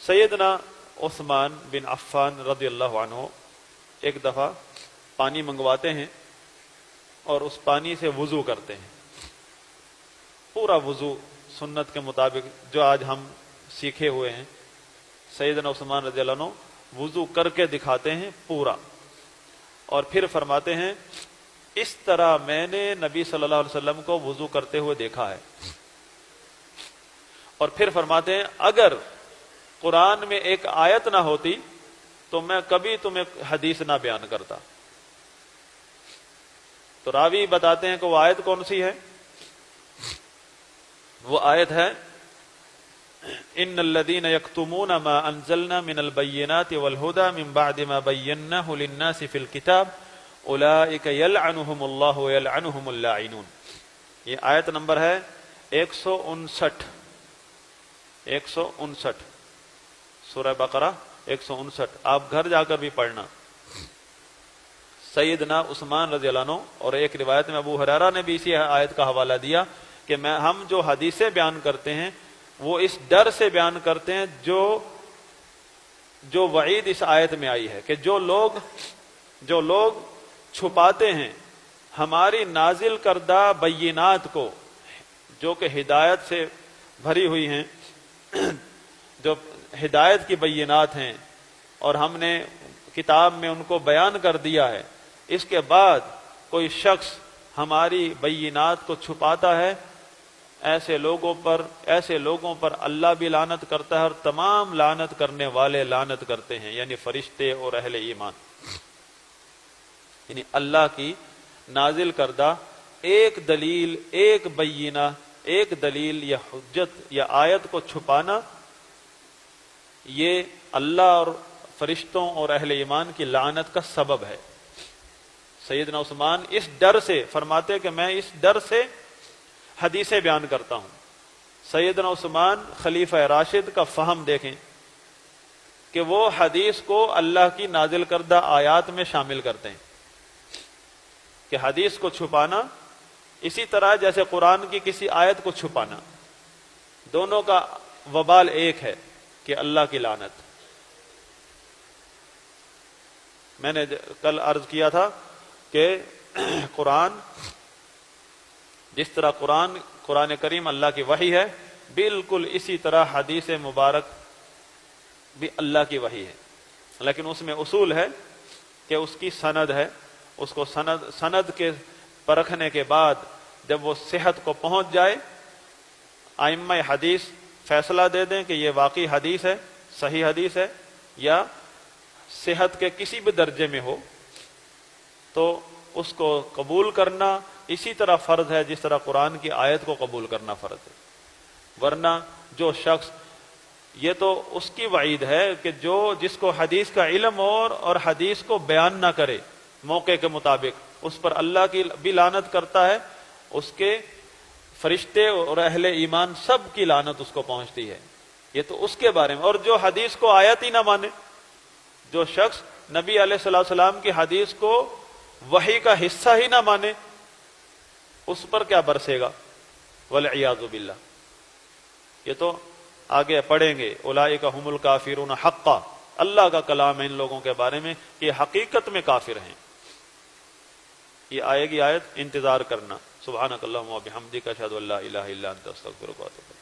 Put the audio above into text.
سیدنا عثمان بن عفان رضی اللہ عنہ ایک دفعہ پانی منگواتے ہیں اور اس پانی سے وضو کرتے ہیں، پورا وضو سنت کے مطابق جو آج ہم سیکھے ہوئے ہیں، سیدنا عثمان رضی اللہ عنہ وضو کر کے دکھاتے ہیں پورا، اور پھر فرماتے ہیں اس طرح میں نے نبی صلی اللہ علیہ وسلم کو وضو کرتے ہوئے دیکھا ہے، اور پھر فرماتے ہیں اگر قرآن میں ایک آیت نہ ہوتی تو میں کبھی تمہیں حدیث نہ بیان کرتا۔ تو راوی بتاتے ہیں کہ وہ آیت کون سی ہے؟ وہ آیت ہے ان الذين يكتمون ما انزلنا من البينات والهدى من بعد ما بيناه للناس في الكتاب اولئك يلعنهم الله ويلعنهم اللاعنون۔ یہ آیت نمبر ہے 159 سورہ بقرہ 159، آپ گھر جا کر بھی پڑھنا۔ سیدنا عثمان رضی اللہ عنہ، اور ایک روایت میں ابو ہریرہ نے بھی اسی آیت کا حوالہ دیا کہ ہم جو حدیثیں بیان کرتے ہیں وہ اس ڈر سے بیان کرتے ہیں جو وعید اس آیت میں آئی ہے کہ جو لوگ چھپاتے ہیں ہماری نازل کردہ بینات کو، جو کہ ہدایت سے بھری ہوئی ہیں، جو ہدایت کی بینات ہیں اور ہم نے کتاب میں ان کو بیان کر دیا ہے، اس کے بعد کوئی شخص ہماری بینات کو چھپاتا ہے، ایسے لوگوں پر اللہ بھی لعنت کرتا ہے اور تمام لعنت کرنے والے لعنت کرتے ہیں، یعنی فرشتے اور اہل ایمان۔ یعنی اللہ کی نازل کردہ ایک دلیل، ایک بینہ، ایک دلیل یا حجت یا آیت کو چھپانا، یہ اللہ اور فرشتوں اور اہل ایمان کی لعنت کا سبب ہے۔ سیدنا عثمان اس ڈر سے فرماتے کہ میں اس ڈر سے حدیثیں بیان کرتا ہوں۔ سیدنا عثمان خلیفہ راشد کا فہم دیکھیں کہ وہ حدیث کو اللہ کی نازل کردہ آیات میں شامل کرتے ہیں، کہ حدیث کو چھپانا اسی طرح جیسے قرآن کی کسی آیت کو چھپانا، دونوں کا وبال ایک ہے کہ اللہ کی لعنت۔ میں نے کل عرض کیا تھا کہ قرآن، جس طرح قرآن کریم اللہ کی وحی ہے، بالکل اسی طرح حدیث مبارک بھی اللہ کی وحی ہے، لیکن اس میں اصول ہے کہ اس کی سند ہے، اس کو سند کے پرکھنے کے بعد جب وہ صحت کو پہنچ جائے، ائمہ حدیث فیصلہ دے دیں کہ یہ واقعی حدیث ہے، صحیح حدیث ہے، یا صحت کے کسی بھی درجے میں ہو، تو اس کو قبول کرنا اسی طرح فرض ہے جس طرح قرآن کی آیت کو قبول کرنا فرض ہے۔ ورنہ جو شخص، یہ تو اس کی وعید ہے کہ جس کو حدیث کا علم اور حدیث کو بیان نہ کرے موقع کے مطابق، اس پر اللہ کی بھی لعنت کرتا ہے، اس کے فرشتے اور اہل ایمان سب کی لعنت اس کو پہنچتی ہے۔ یہ تو اس کے بارے میں۔ اور جو حدیث کو آیت ہی نہ مانے، جو شخص نبی علیہ الصلوۃ والسلام کی حدیث کو وحی کا حصہ ہی نہ مانے، اس پر کیا برسے گا؟ والعیاذ باللہ۔ یہ تو آگے پڑھیں گے، اولئک هم الکافرون حقا، اللہ کا کلام ہے ان لوگوں کے بارے میں کہ حقیقت میں کافر ہیں۔ یہ آئے گی آیت، انتظار کرنا۔ سبحانک اللہم و بحمدک، اشہد ان لا الہ الا انت، استغفرک و اتوب الیک۔